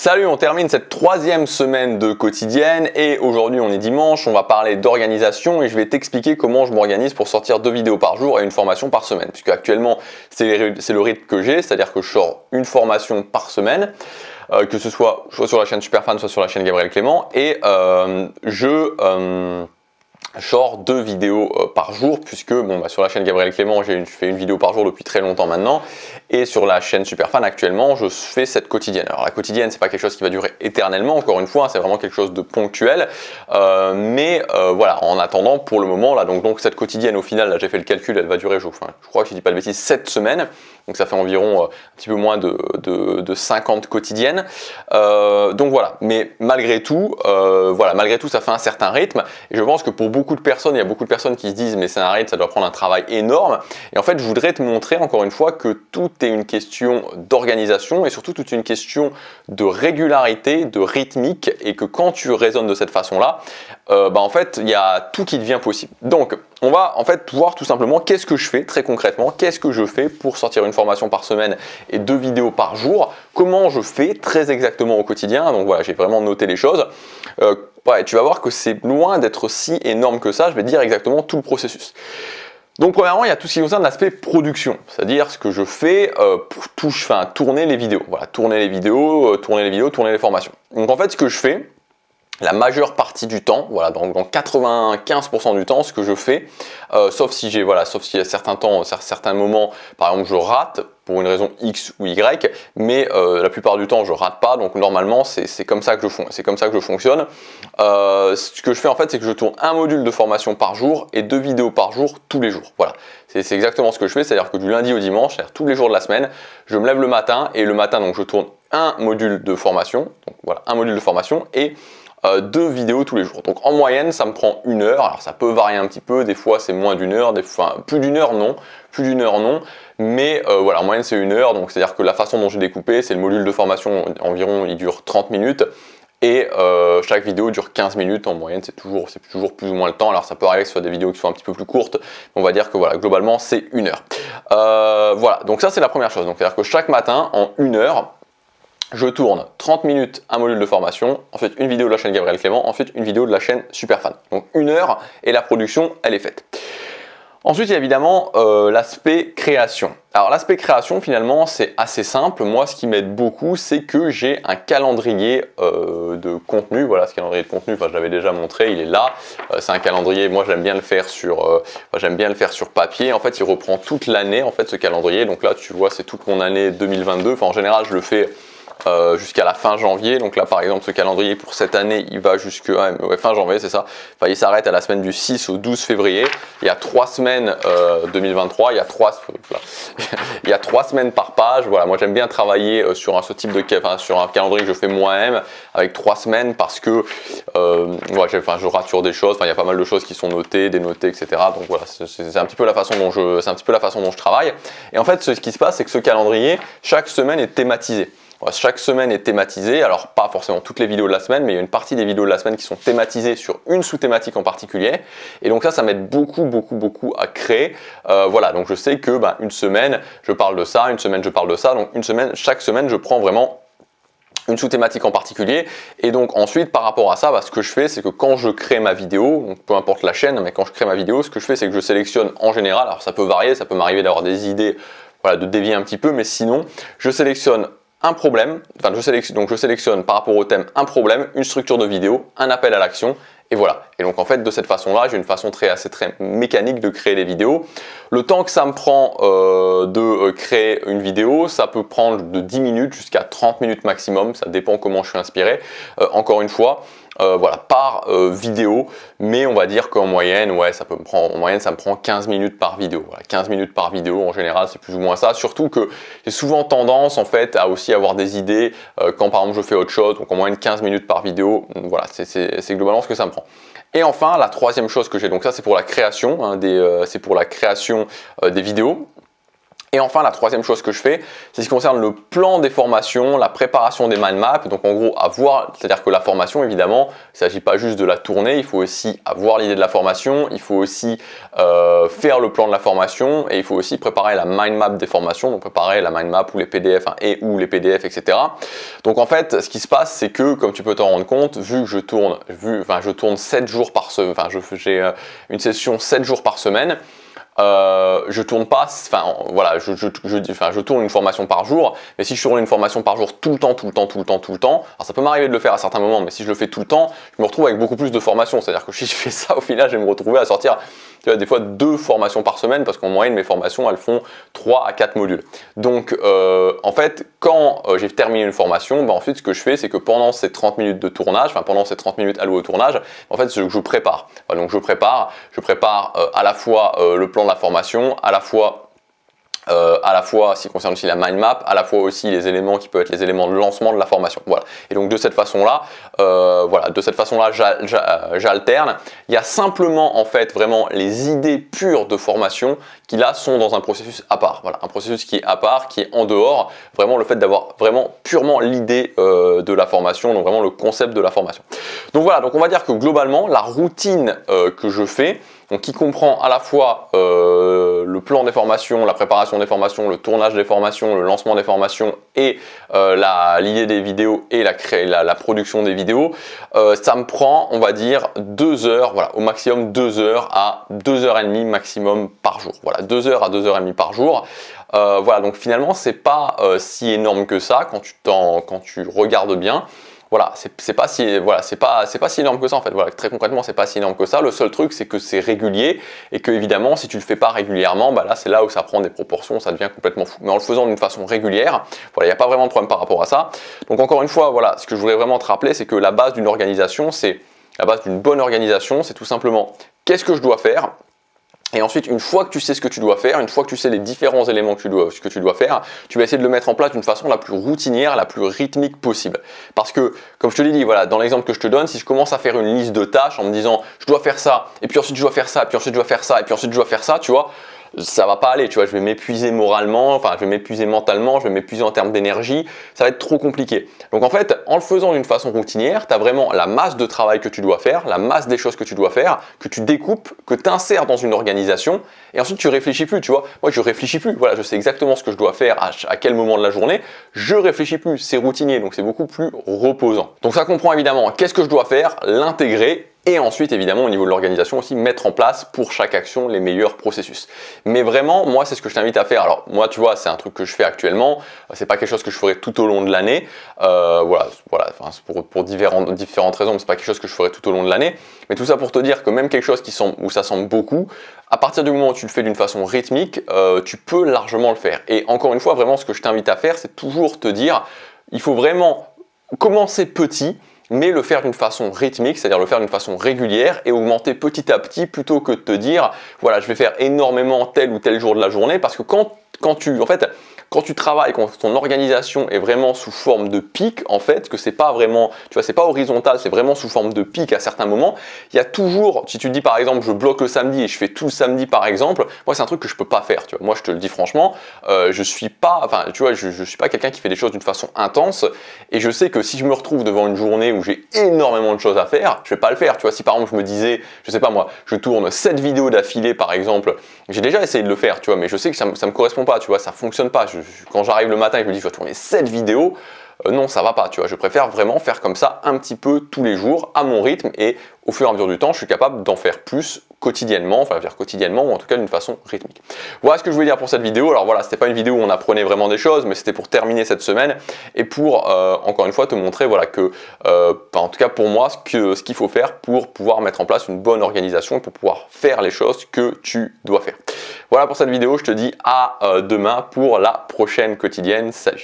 Salut, on termine cette troisième semaine de quotidienne et aujourd'hui on est dimanche, on va parler d'organisation et je vais t'expliquer comment je m'organise pour sortir 2 vidéos par jour et une formation par semaine. Puisque actuellement c'est le rythme que j'ai, c'est-à-dire que je sors une formation par semaine, que ce soit sur la chaîne Superfan, soit sur la chaîne Gabriel Clément et je sors 2 vidéos par jour puisque sur la chaîne Gabriel Clément je fais une vidéo par jour depuis très longtemps maintenant et sur la chaîne Superfan actuellement je fais cette quotidienne. Alors la quotidienne c'est pas quelque chose qui va durer éternellement, encore une fois, hein, c'est vraiment quelque chose de ponctuel, voilà, en attendant pour le moment là, donc cette quotidienne au final, là j'ai fait le calcul, elle va durer, je crois que je dis pas de bêtises, 7 semaines, donc ça fait environ un petit peu moins de 50 quotidiennes, donc voilà, mais malgré tout, ça fait un certain rythme et je pense que pour beaucoup de personnes, il y a beaucoup de personnes qui se disent mais c'est un rythme, ça doit prendre un travail énorme et en fait je voudrais te montrer encore une fois que tout est une question d'organisation et surtout toute une question de régularité, de rythmique et que quand tu raisonnes de cette façon-là, en fait il y a tout qui devient possible. Donc on va en fait voir tout simplement qu'est-ce que je fais très concrètement, qu'est-ce que je fais pour sortir une formation par semaine et 2 vidéos par jour, comment je fais très exactement au quotidien, donc voilà, j'ai vraiment noté les choses. Tu vas voir que c'est loin d'être si énorme que ça, je vais te dire exactement tout le processus. Donc premièrement, il y a tout ce qui concerne l'aspect production, c'est-à-dire ce que je fais pour tourner les vidéos. Voilà, tourner les vidéos, tourner les formations. Donc en fait, ce que je fais, la majeure partie du temps, voilà, dans 95% du temps, ce que je fais, sauf s'il y a certains moments, par exemple, je rate pour une raison X ou Y, mais la plupart du temps, je rate pas. Donc normalement, c'est comme ça que je fonctionne. Ce que je fais en fait, c'est que je tourne un module de formation par jour et 2 vidéos par jour tous les jours. Voilà, c'est exactement ce que je fais, c'est-à-dire que du lundi au dimanche, c'est-à-dire tous les jours de la semaine, je me lève le matin et le matin, donc je tourne un module de formation. Donc voilà, un module de formation et 2 vidéos tous les jours. Donc en moyenne, ça me prend 1 heure. Alors ça peut varier un petit peu, des fois c'est moins d'1 heure, des fois plus d'une heure non, mais voilà, en moyenne c'est 1 heure. Donc c'est à dire que la façon dont j'ai découpé, c'est le module de formation environ, il dure 30 minutes et chaque vidéo dure 15 minutes en moyenne. C'est toujours plus ou moins le temps. Alors ça peut arriver que ce soit des vidéos qui soient un petit peu plus courtes, mais on va dire que voilà, globalement c'est 1 heure. Voilà, donc ça c'est la première chose. Donc c'est à dire que chaque matin en 1 heure, je tourne 30 minutes un module de formation, ensuite une vidéo de la chaîne Gabriel Clément, ensuite une vidéo de la chaîne Superfan. Donc 1 heure et la production, elle est faite. Ensuite, il y a évidemment l'aspect création. Alors l'aspect création, finalement, c'est assez simple. Moi, ce qui m'aide beaucoup, c'est que j'ai un calendrier de contenu. Voilà, ce calendrier de contenu, je l'avais déjà montré, il est là. C'est un calendrier, moi j'aime bien le faire sur papier. En fait, il reprend toute l'année, en fait, ce calendrier. Donc là, tu vois, c'est toute mon année 2022. Enfin, en général, je le fais jusqu'à la fin janvier. Donc là par exemple ce calendrier pour cette année il va jusqu'à fin janvier, c'est ça. Enfin, il s'arrête à la semaine du 6 au 12 février. Il y a 3 semaines 2023, il y a 3 semaines par page. Voilà, moi j'aime bien travailler sur sur un calendrier que je fais moi-même avec 3 semaines parce que je rate sur des choses. Enfin, il y a pas mal de choses qui sont notées, dénotées, etc. Donc voilà, c'est un petit peu la façon dont je travaille. Et en fait ce qui se passe, c'est que ce calendrier, chaque semaine est thématisé. Chaque semaine est thématisée, alors pas forcément toutes les vidéos de la semaine, mais il y a une partie des vidéos de la semaine qui sont thématisées sur une sous-thématique en particulier. Et donc ça m'aide beaucoup à créer. Voilà, donc je sais que une semaine je parle de ça, une semaine je parle de ça. Donc chaque semaine je prends vraiment une sous-thématique en particulier. Et donc ensuite par rapport à ça, ce que je fais, c'est que quand je crée ma vidéo, donc peu importe la chaîne, mais quand je crée ma vidéo, ce que je fais, c'est que je sélectionne en général, alors ça peut varier, ça peut m'arriver d'avoir des idées, voilà, de dévier un petit peu, mais sinon je sélectionne un problème, je sélectionne par rapport au thème un problème, une structure de vidéo, un appel à l'action, et voilà. Et donc en fait de cette façon-là, j'ai une façon très mécanique de créer les vidéos. Le temps que ça me prend de créer une vidéo, ça peut prendre de 10 minutes jusqu'à 30 minutes maximum, ça dépend comment je suis inspiré. Encore une fois, par vidéo, mais on va dire qu'en moyenne, ça me prend 15 minutes par vidéo. Voilà, 15 minutes par vidéo, en général, c'est plus ou moins ça. Surtout que j'ai souvent tendance, en fait, à aussi avoir des idées quand, par exemple, je fais autre chose. Donc, en moyenne, 15 minutes par vidéo. Voilà, c'est globalement ce que ça me prend. Et enfin, la troisième chose que j'ai, donc ça, c'est pour la création, des vidéos. Et enfin, la troisième chose que je fais, c'est ce qui concerne le plan des formations, la préparation des mind maps. Donc en gros, c'est-à-dire que la formation, évidemment, il ne s'agit pas juste de la tourner, il faut aussi avoir l'idée de la formation, il faut aussi faire le plan de la formation et il faut aussi préparer la mind map des formations, donc préparer la mind map ou les PDF ou les PDF, etc. Donc en fait, ce qui se passe, c'est que, comme tu peux t'en rendre compte, vu que je tourne 7 jours par semaine, j'ai une session 7 jours par semaine, je tourne pas, je tourne une formation par jour, mais si je tourne une formation par jour tout le temps, alors ça peut m'arriver de le faire à certains moments, mais si je le fais tout le temps, je me retrouve avec beaucoup plus de formations, c'est-à-dire que si je fais ça, au final, je vais me retrouver à sortir, tu vois, des fois 2 formations par semaine, parce qu'en moyenne, mes formations, elles font 3 à 4 modules. Donc, en fait, quand j'ai terminé une formation, ensuite, ce que je fais, c'est que pendant ces 30 minutes de tournage, pendant ces 30 minutes allouées au tournage, en fait, je prépare. Donc, je prépare à la fois le plan de la formation, à la fois ce qui concerne aussi la mind map, à la fois aussi les éléments qui peuvent être les éléments de lancement de la formation. Voilà. Et donc de cette façon-là, j'alterne. Il y a simplement en fait vraiment les idées pures de formation qui là sont dans un processus à part. Voilà, un processus qui est à part, qui est en dehors, vraiment le fait d'avoir vraiment purement l'idée de la formation, donc vraiment le concept de la formation. Donc voilà, donc on va dire que globalement, la routine que je fais, donc qui comprend à la fois le plan des formations, la préparation des formations, le tournage des formations, le lancement des formations et l'idée des vidéos et la production des vidéos, ça me prend, on va dire, 2 heures, voilà, au maximum 2 heures à 2 heures et demie maximum par jour. Voilà, 2 heures à 2 heures et demie par jour. Voilà, donc finalement, c'est pas si énorme que ça quand tu regardes bien. Voilà, c'est pas si énorme que ça en fait. Voilà, très concrètement, c'est pas si énorme que ça. Le seul truc, c'est que c'est régulier et que évidemment, si tu le fais pas régulièrement, là, c'est là où ça prend des proportions, ça devient complètement fou. Mais en le faisant d'une façon régulière, voilà, il n'y a pas vraiment de problème par rapport à ça. Donc encore une fois, voilà, ce que je voudrais vraiment te rappeler, c'est que la base d'une organisation, la base d'une bonne organisation, c'est tout simplement qu'est-ce que je dois faire. Et ensuite, une fois que tu sais ce que tu dois faire, une fois que tu sais les différents éléments que tu dois faire, tu vas essayer de le mettre en place d'une façon la plus routinière, la plus rythmique possible. Parce que, comme je te l'ai dit, voilà, dans l'exemple que je te donne, si je commence à faire une liste de tâches en me disant je dois faire ça, et puis ensuite je dois faire ça, et puis ensuite je dois faire ça, et puis ensuite je dois faire ça, tu vois, ça va pas aller, tu vois, je vais m'épuiser moralement, je vais m'épuiser mentalement, je vais m'épuiser en termes d'énergie, ça va être trop compliqué. Donc en fait, en le faisant d'une façon routinière, tu as vraiment la masse de travail que tu dois faire, la masse des choses que tu dois faire, que tu découpes, que tu insères dans une organisation, et ensuite tu réfléchis plus, tu vois. Moi je réfléchis plus, voilà, je sais exactement ce que je dois faire à quel moment de la journée, je réfléchis plus, c'est routinier, donc c'est beaucoup plus reposant. Donc ça comprend évidemment qu'est-ce que je dois faire, l'intégrer, et ensuite, évidemment, au niveau de l'organisation aussi, mettre en place pour chaque action les meilleurs processus. Mais vraiment, moi, c'est ce que je t'invite à faire. Alors, moi, tu vois, c'est un truc que je fais actuellement. C'est pas quelque chose que je ferai tout au long de l'année. Voilà, pour différentes raisons, mais c'est pas quelque chose que je ferai tout au long de l'année. Mais tout ça pour te dire que même quelque chose où ça semble beaucoup, à partir du moment où tu le fais d'une façon rythmique, tu peux largement le faire. Et encore une fois, vraiment, ce que je t'invite à faire, c'est toujours te dire, il faut vraiment commencer petit, mais le faire d'une façon rythmique, c'est-à-dire le faire d'une façon régulière et augmenter petit à petit plutôt que de te dire voilà, je vais faire énormément tel ou tel jour de la journée, parce que quand tu travailles, quand ton organisation est vraiment sous forme de pic, en fait, que c'est pas vraiment, tu vois, c'est pas horizontal, c'est vraiment sous forme de pic à certains moments, il y a toujours, si tu dis par exemple, je bloque le samedi et je fais tout le samedi par exemple, moi c'est un truc que je peux pas faire, tu vois. Moi je te le dis franchement, je suis pas quelqu'un qui fait des choses d'une façon intense, et je sais que si je me retrouve devant une journée où j'ai énormément de choses à faire, je vais pas le faire, tu vois. Si par exemple je me disais, je sais pas moi, je tourne 7 vidéos d'affilée par exemple, j'ai déjà essayé de le faire, tu vois, mais je sais que ça me correspond pas, tu vois, ça fonctionne pas. Quand j'arrive le matin et que je me dis je vais tourner 7 vidéos, non, ça va pas, tu vois. Je préfère vraiment faire comme ça un petit peu tous les jours à mon rythme, et au fur et à mesure du temps, je suis capable d'en faire plus quotidiennement, ou en tout cas d'une façon rythmique. Voilà ce que je voulais dire pour cette vidéo. Alors voilà, c'était pas une vidéo où on apprenait vraiment des choses, mais c'était pour terminer cette semaine et pour encore une fois te montrer voilà que en tout cas pour moi ce qu'il faut faire pour pouvoir mettre en place une bonne organisation et pour pouvoir faire les choses que tu dois faire. Voilà pour cette vidéo, je te dis à demain pour la prochaine quotidienne. Salut!